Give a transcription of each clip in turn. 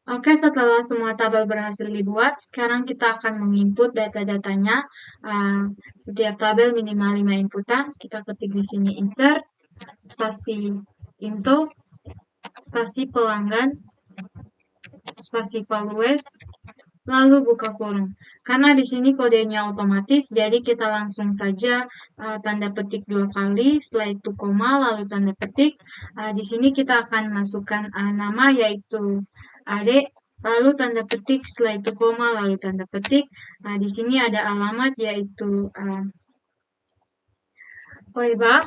Oke, setelah semua tabel berhasil dibuat, sekarang kita akan menginput data-datanya. Setiap tabel minimal 5 inputan. Kita ketik di sini insert, spasi info, spasi pelanggan, spasi values, lalu buka kurung. Karena di sini kodenya otomatis, jadi kita langsung saja tanda petik 2 kali, setelah itu koma, lalu tanda petik. Di sini kita akan masukkan nama yaitu Ade, lalu tanda petik, setelah itu koma, lalu tanda petik. Di sini ada alamat yaitu Oiba.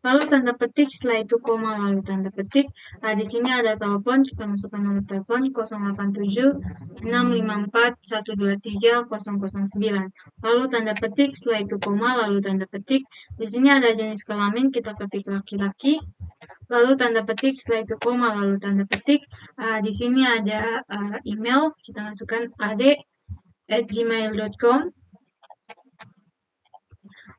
Lalu tanda petik, setelah itu koma, lalu tanda petik. Di sini ada telepon, kita masukkan nomor telepon 087 654 123 009. Lalu tanda petik, setelah itu koma, lalu tanda petik. Di sini ada jenis kelamin, kita ketik laki-laki. Lalu tanda petik, setelah itu koma, lalu tanda petik. Di sini ada email, kita masukkan ade@gmail.com.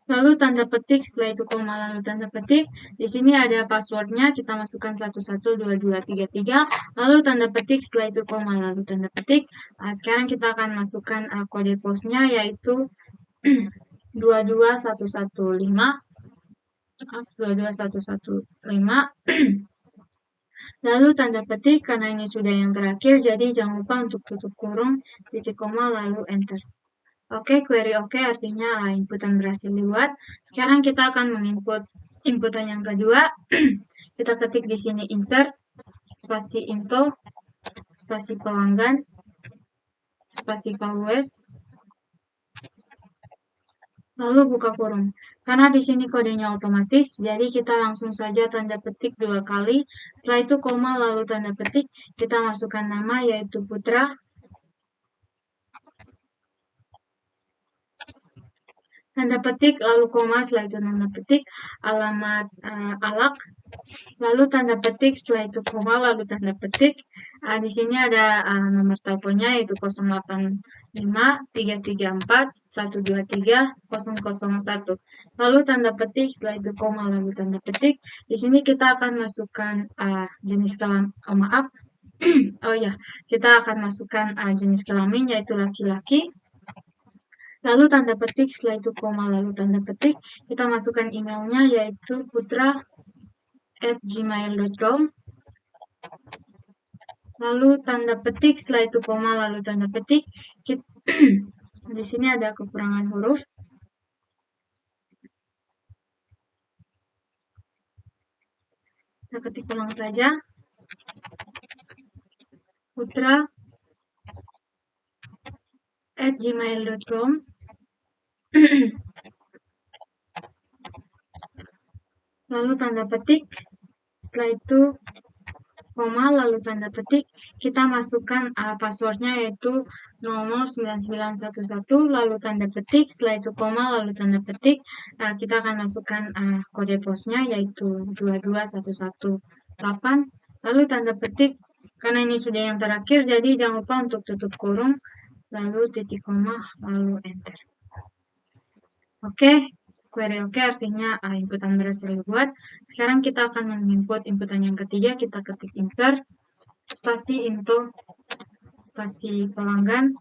Lalu tanda petik, setelah itu koma, lalu tanda petik. Di sini ada passwordnya, kita masukkan 112233. Lalu tanda petik, setelah itu koma, lalu tanda petik. Sekarang kita akan masukkan kode posnya yaitu 22115. 22115. Lalu tanda petik, karena ini sudah yang terakhir, jadi jangan lupa untuk tutup kurung, titik koma, lalu enter. Oke, query oke artinya inputan berhasil dibuat. Sekarang kita akan menginput inputan yang kedua. Kita ketik di sini insert, spasi info, spasi pelanggan, spasi values, lalu buka kurung. Karena di sini kodenya otomatis, jadi kita langsung saja tanda petik 2 kali. Setelah itu koma, lalu tanda petik. Kita masukkan nama yaitu Putra. Tanda petik, lalu koma, setelah itu tanda petik, alamat Alak, lalu tanda petik, setelah itu koma, lalu tanda petik. Di sini ada nomor teleponnya yaitu 085-334-123-001. Lalu tanda petik, setelah itu koma, lalu tanda petik. Di sini kita akan masukkan jenis kelamin, kita akan masukkan jenis kelamin yaitu laki-laki. Lalu tanda petik, setelah itu koma, lalu tanda petik. Kita masukkan emailnya yaitu putra@gmail.com. Lalu tanda petik, setelah itu koma, lalu tanda petik. Di sini ada kekurangan huruf. Kita ketik ulang saja. putra@gmail.com. Lalu tanda petik, setelah itu koma, lalu tanda petik. Kita masukkan passwordnya yaitu 009911, lalu tanda petik, setelah itu koma, lalu tanda petik. Kita akan masukkan kode posnya yaitu 22118, lalu tanda petik. Karena ini sudah yang terakhir, jadi jangan lupa untuk tutup kurung, lalu titik koma, lalu enter. Oke, query oke artinya inputan berhasil dibuat. Sekarang kita akan menginput inputan yang ketiga. Kita ketik insert, spasi info, spasi pelanggan,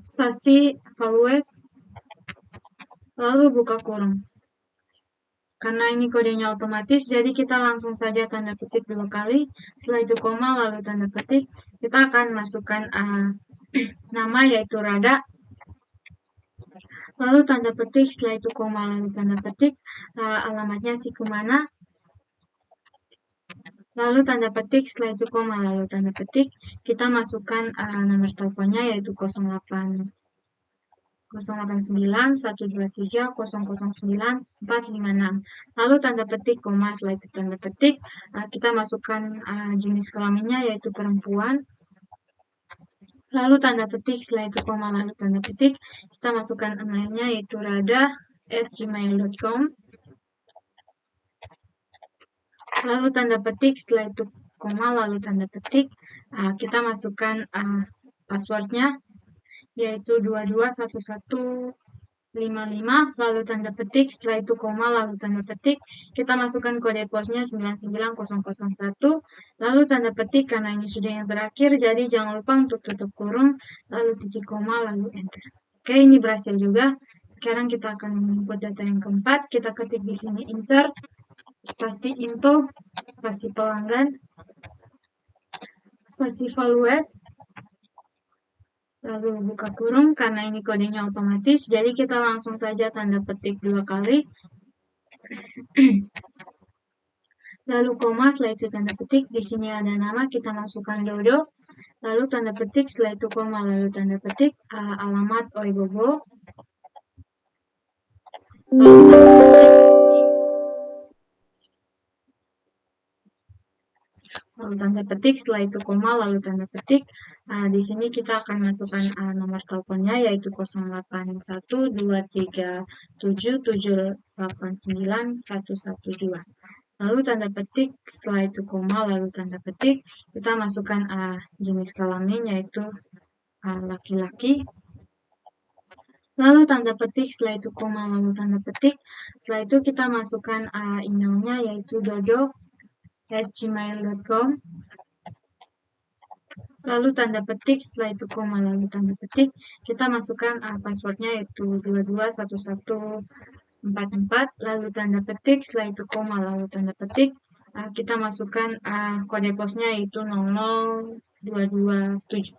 spasi values, lalu buka kurung. Karena ini kodenya otomatis, jadi kita langsung saja tanda petik 2 kali. Setelah itu koma, lalu tanda petik. Kita akan masukkan nama yaitu Rada. Lalu tanda petik, setelah itu koma, lalu tanda petik. Alamatnya Sikumana. Lalu tanda petik, setelah itu koma, lalu tanda petik. Kita masukkan nomor teleponnya yaitu 089-123-009-456. Lalu tanda petik, koma, setelah itu tanda petik. Kita masukkan jenis kelaminnya yaitu perempuan. Lalu tanda petik, setelah itu koma, lalu tanda petik. Kita masukkan emailnya yaitu rada@gmail.com. Lalu tanda petik, setelah itu koma, lalu tanda petik. Kita masukkan passwordnya yaitu 22115. 55, lalu tanda petik, setelah itu koma, lalu tanda petik, kita masukkan kode posnya 99001, lalu tanda petik, karena ini sudah yang terakhir, jadi jangan lupa untuk tutup kurung, lalu titik koma, lalu enter. Oke, ini berhasil juga. Sekarang kita akan menginput data yang keempat, kita ketik di sini insert, spasi info, spasi pelanggan, spasi values, lalu buka kurung, karena ini kodenya otomatis, jadi kita langsung saja tanda petik 2 kali, lalu koma, setelah itu tanda petik, di sini ada nama, kita masukkan Dodo, lalu tanda petik, setelah itu koma, lalu tanda petik, alamat Oibobo, lalu tanda petik, setelah itu koma, lalu tanda petik, di sini kita akan masukkan nomor teleponnya, yaitu 081237789112. Lalu tanda petik, setelah itu koma, lalu tanda petik, kita masukkan jenis kelamin, yaitu laki-laki. Lalu tanda petik, setelah itu koma, lalu tanda petik. Setelah itu kita masukkan emailnya, yaitu dodo@gmail.com. Lalu tanda petik, setelah itu koma, lalu tanda petik. Kita masukkan passwordnya, yaitu 221144. Lalu tanda petik, setelah itu koma, lalu tanda petik. Kita masukkan kode posnya, yaitu 00227.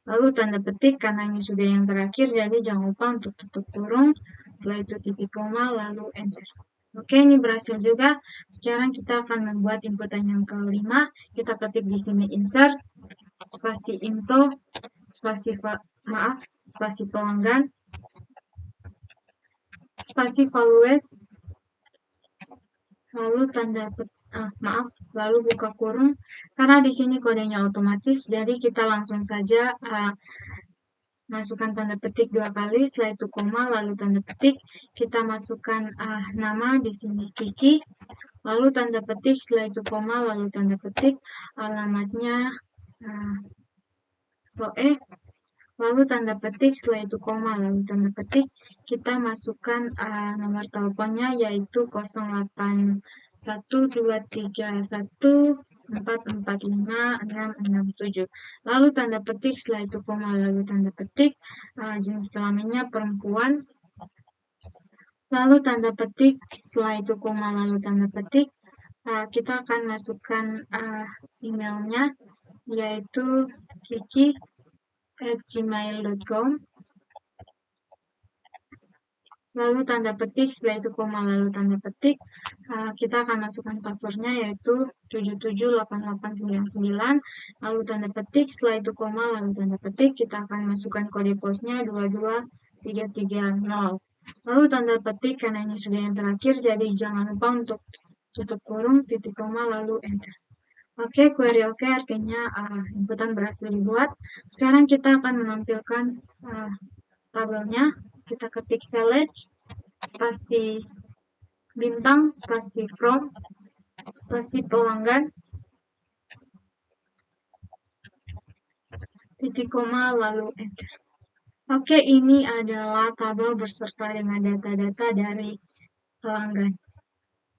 Lalu tanda petik, karena ini sudah yang terakhir, jadi jangan lupa untuk tutup kurung, setelah itu titik koma, lalu enter. Oke, ini berhasil juga. Sekarang kita akan membuat inputan yang kelima. Kita ketik di sini insert, spasi info, spasi pelanggan, spasi values, lalu lalu buka kurung, karena di sini kodenya otomatis, jadi kita langsung saja masukkan tanda petik 2 kali, setelah itu koma, lalu tanda petik, kita masukkan nama di sini Kiki, lalu tanda petik, setelah itu koma, lalu tanda petik, alamatnya Soe, lalu tanda petik, setelah itu koma, lalu tanda petik, kita masukkan nomor teleponnya, yaitu 081231445667. Lalu tanda petik, setelah itu koma, lalu tanda petik, jenis kelaminnya perempuan, lalu tanda petik, setelah itu koma, lalu tanda petik, kita akan masukkan emailnya, yaitu kiki@gmail.com. Lalu tanda petik, setelah itu koma, lalu tanda petik, kita akan masukkan passwordnya, yaitu 778899, lalu tanda petik, setelah itu koma, lalu tanda petik, kita akan masukkan kode posnya 22330. Lalu tanda petik, karena ini sudah yang terakhir, jadi jangan lupa untuk tutup kurung, titik koma, lalu enter. Oke, query oke, artinya inputan berhasil dibuat. Sekarang kita akan menampilkan tabelnya. Kita ketik select, spasi bintang, spasi from, spasi pelanggan, titik koma, lalu enter. Oke, ini adalah tabel berserta dengan data-data dari pelanggan.